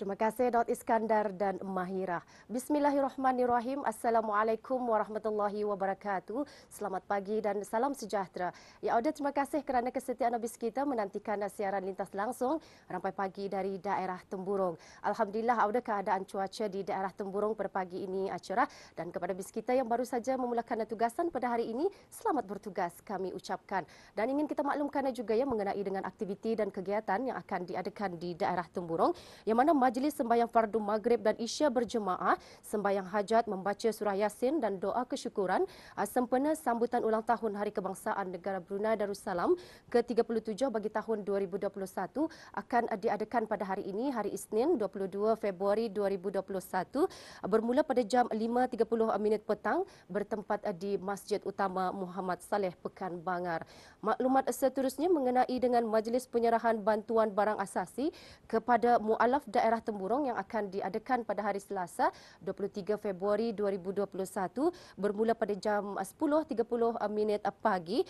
Terima kasih Daud Iskandar dan Mahira. Bismillahirrahmanirrahim. Assalamualaikum warahmatullahi wabarakatuh. Selamat pagi dan salam sejahtera. Ya Auda, terima kasih kerana kesetiaan habis kita menantikan siaran lintas langsung rampai pagi dari daerah Temburong. Alhamdulillah Auda, keadaan cuaca di daerah Temburong pada pagi ini cerah, dan kepada bis kita yang baru saja memulakan tugasan pada hari ini, selamat bertugas kami ucapkan. Dan ingin kita maklumkan juga ya mengenai dengan aktiviti dan kegiatan yang akan diadakan di daerah Temburong, yang mana majlis sembahyang fardu maghrib dan isya berjemaah, sembahyang hajat, membaca surah Yasin dan doa kesyukuran sempena sambutan ulang tahun Hari Kebangsaan Negara Brunei Darussalam ke-37 bagi tahun 2021 akan diadakan pada hari ini, hari Isnin 22 Februari 2021, bermula pada jam 5.30 petang bertempat di Masjid Utama Muhammad Saleh, Pekan Bangar. Maklumat seterusnya mengenai dengan majlis penyerahan bantuan barang asasi kepada mualaf daerah Temburong yang akan diadakan pada hari Selasa 23 Februari 2021 bermula pada jam 10.30 pagi,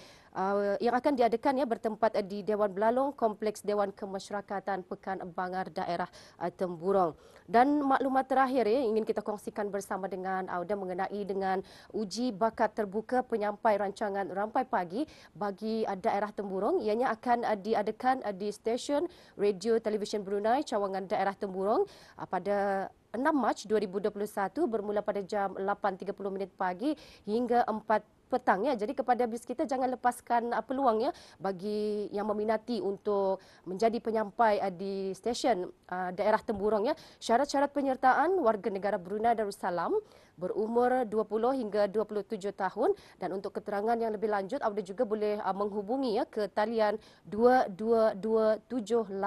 yang akan diadakan ya bertempat di Dewan Belalong, Kompleks Dewan Kemasyarakatan Pekan Bangar daerah Temburong. Dan maklumat terakhir ingin kita kongsikan bersama dengan Auda mengenai dengan uji bakat terbuka penyampai rancangan rampai pagi bagi daerah Temburong. Ianya akan diadakan di stesen Radio Televisyen Brunei Cawangan daerah Temburong pada 6 Mac 2021 bermula pada jam 8.30 pagi hingga 4 petang ya. Jadi kepada bis kita jangan lepaskan peluang ya bagi yang meminati untuk menjadi penyampai di stesen daerah Temburong ya. Syarat-syarat penyertaan warga negara Brunei Darussalam berumur 20 hingga 27 tahun, dan untuk keterangan yang lebih lanjut Auda juga boleh menghubungi ya ke talian 2227-814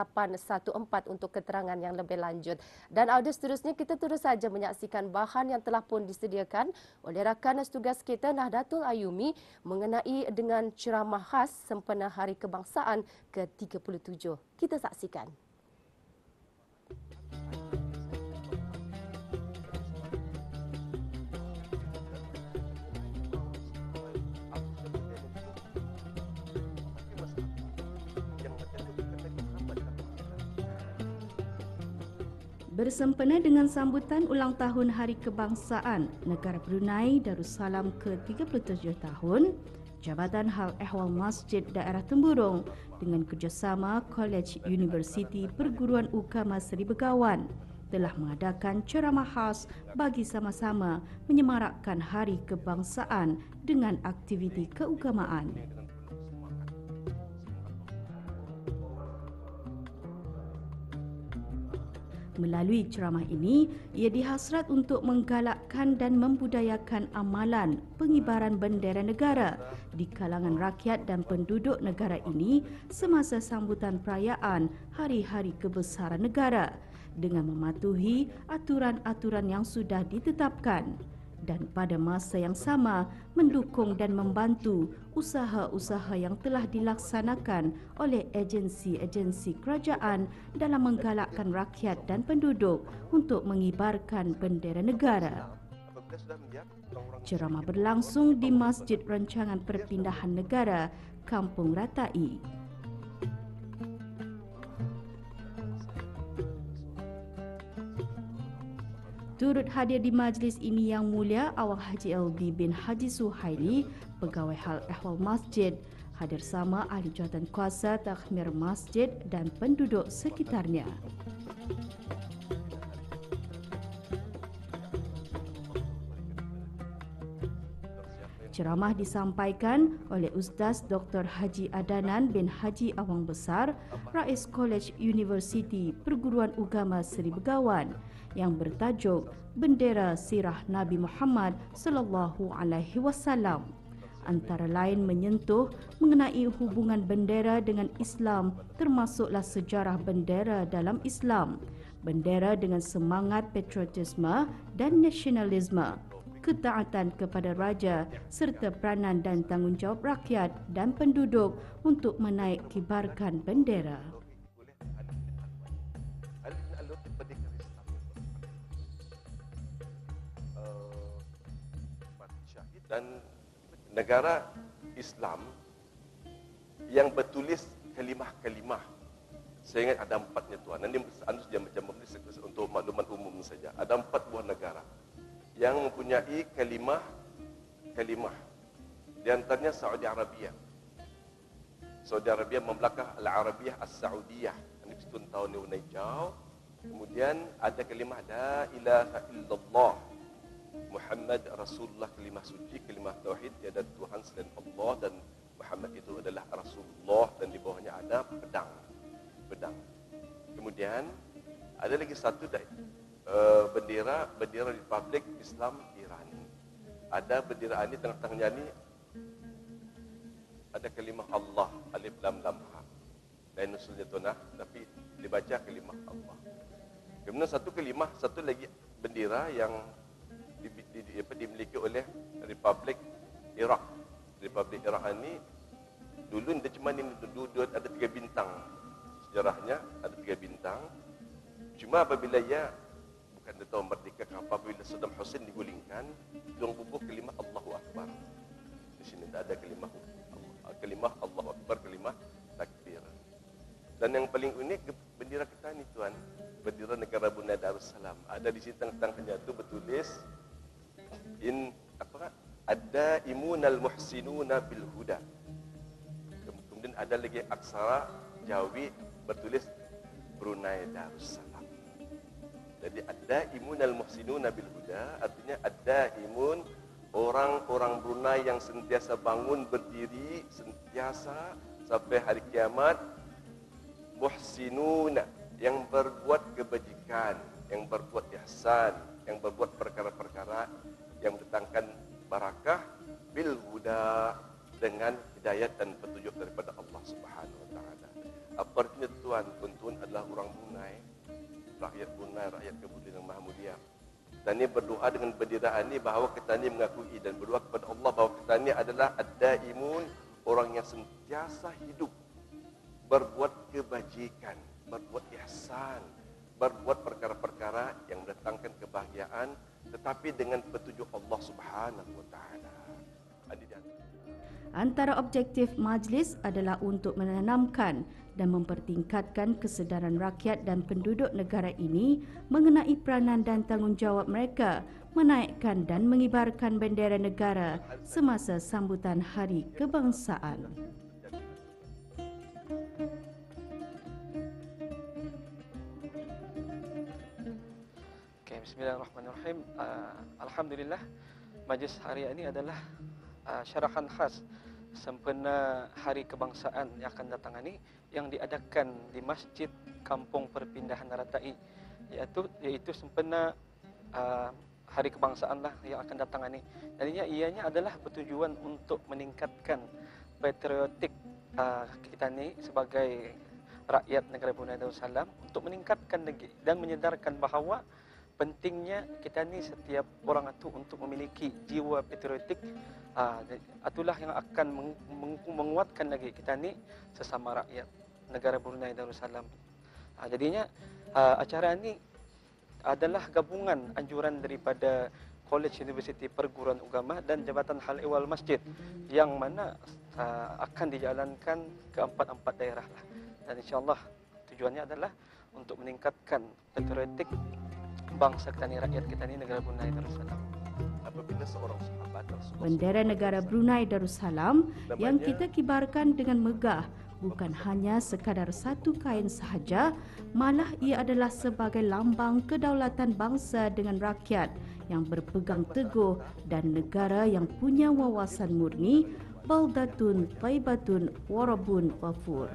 untuk keterangan yang lebih lanjut. Dan Auda, seterusnya kita terus saja menyaksikan bahan yang telah pun disediakan oleh rakan tugas kita Nahdlatul Ayumi mengenai dengan ceramah khas sempena Hari Kebangsaan ke-37. Kita saksikan. Bersempena dengan sambutan ulang tahun Hari Kebangsaan Negara Brunei Darussalam ke-37 tahun, Jabatan Hal Ehwal Masjid Daerah Temburong dengan kerjasama Kolej Universiti Perguruan Ugama Seri Begawan telah mengadakan ceramah khas bagi sama-sama menyemarakkan Hari Kebangsaan dengan aktiviti keagamaan. Melalui ceramah ini, ia dihasrat untuk menggalakkan dan membudayakan amalan pengibaran bendera negara di kalangan rakyat dan penduduk negara ini semasa sambutan perayaan Hari-Hari Kebesaran Negara dengan mematuhi aturan-aturan yang sudah ditetapkan, dan pada masa yang sama mendukung dan membantu usaha-usaha yang telah dilaksanakan oleh agensi-agensi kerajaan dalam menggalakkan rakyat dan penduduk untuk mengibarkan bendera negara. Ceramah berlangsung di Masjid Rancangan Perpindahan Negara, Kampung Ratai. Turut hadir di majlis ini Yang Mulia Awang Haji LB bin Haji Suhaili, Pegawai Hal Ehwal Masjid, hadir sama ahli jawatan kuasa takhmir masjid dan penduduk sekitarnya. Ceramah disampaikan oleh Ustaz Dr. Haji Adanan bin Haji Awang Besar, Rais Kolej Universiti Perguruan Ugama Seri Begawan, yang bertajuk Bendera Sirah Nabi Muhammad sallallahu alaihi wasallam. Antara lain menyentuh mengenai hubungan bendera dengan Islam, termasuklah sejarah bendera dalam Islam, bendera dengan semangat patriotisme dan nasionalisme, ketaatan kepada raja serta peranan dan tanggungjawab rakyat dan penduduk untuk menaikkibarkan bendera. Dan negara Islam yang bertulis kalimah-kalimah, saya ingat ada 4 tuan. Nanti dia macam untuk ada 4 buah negara yang mempunyai kalimah. Di antaranya Saudi Arabia. Saudi Arabia memblakah Al-Arabiyah As-Saudiyah. Ini setun tahun ni jauh. Kemudian ada kalimah La ilaha illallah Muhammad Rasulullah, kalimah suci, kalimah tauhid, tiada Tuhan selain Allah, dan Muhammad itu adalah Rasulullah, dan di bawahnya ada pedang. Kemudian ada lagi satu bendera Republik Islam Iran. Ada bendera ini tengah-tengahnya ni ada kalimah Allah, alif lam lam ha. Dan nusulnya tunah, tapi dibaca kalimah Allah. Kemudian satu lagi bendera yang dimiliki oleh Republik Iraq. Republik Iraq ini dulu dia cuma ada 3 bintang. Sejarahnya ada 3 bintang. Cuma apabila bukan dia tahu merdeka ke apa, apabila Saddam Hussein digulingkan, diorang bubuh kalimah Allahu Akbar. Di sini tak ada kalimah Allahu Akbar, kalimah takbir. Dan yang paling unik bendera kita ni tuan, bendera negara Brunei Darussalam. Ada di sini tengah-tengahnya tu bertulis Ad-Daimunal Muhsinuna bil Huda. Kemudian ada lagi aksara Jawi bertulis Brunei Darussalam. Jadi Ad-Daimunal Muhsinuna bil Huda artinya Ad-Daimun, orang-orang Brunei yang sentiasa bangun berdiri, sentiasa sampai hari kiamat. Muhsinuna, yang berbuat kebajikan, yang berbuat ihsan, yang berbuat perkara-perkara yang mendatangkan barakah, bil huda, dengan hidayat dan petunjuk daripada Allah Subhanahu wa taala. Apa artinya tuan adalah orang Brunei, rakyat Brunei, rakyat kemuliaan yang maha mulia. Dan ini berdoa dengan bendera ini bahawa kita ini mengakui dan berdoa kepada Allah bahawa kita ini adalah ad-daimun, orang yang sentiasa hidup berbuat kebajikan, berbuat ihsan, berbuat perkara-perkara yang mendatangkan kebahagiaan, tetapi dengan petunjuk Allah Subhanahu wa taala. Antara objektif majlis adalah untuk menanamkan dan mempertingkatkan kesedaran rakyat dan penduduk negara ini mengenai peranan dan tanggungjawab mereka menaikkan dan mengibarkan bendera negara semasa sambutan Hari Kebangsaan. Okay, bismillahirrahmanirrahim. Alhamdulillah, majlis hari ini adalah syarahan khas sempena Hari Kebangsaan yang akan datang ini, yang diadakan di Masjid Kampung Perpindahan Ratai, iaitu sempena Hari Kebangsaan lah yang akan datang ini. Jadinya ianya adalah bertujuan untuk meningkatkan patriotik kita ni sebagai rakyat negara Brunei Darussalam, untuk meningkatkan dan menyedarkan bahawa pentingnya kita ni setiap orang itu untuk memiliki jiwa patriotik. Itulah yang akan menguatkan lagi kita ni sesama rakyat negara Brunei Darussalam. Jadinya acara ini adalah gabungan anjuran daripada College Universiti Perguruan Agama dan Jabatan Hal Ehwal Masjid, yang mana akan dijalankan ke 4 daerah lah. Dan insyaAllah tujuannya adalah untuk meningkatkan patriotik bangsa kita ni, rakyat kita ni, negara Brunei Darussalam. Apabila seorang sahabat Rasulullah, Bendera negara Brunei Darussalam yang kita kibarkan dengan megah bukan hanya sekadar satu kain sahaja, malah ia adalah sebagai lambang kedaulatan bangsa dengan rakyat yang berpegang teguh dan negara yang punya wawasan murni, baldatun thayyibatun warabun ghafur.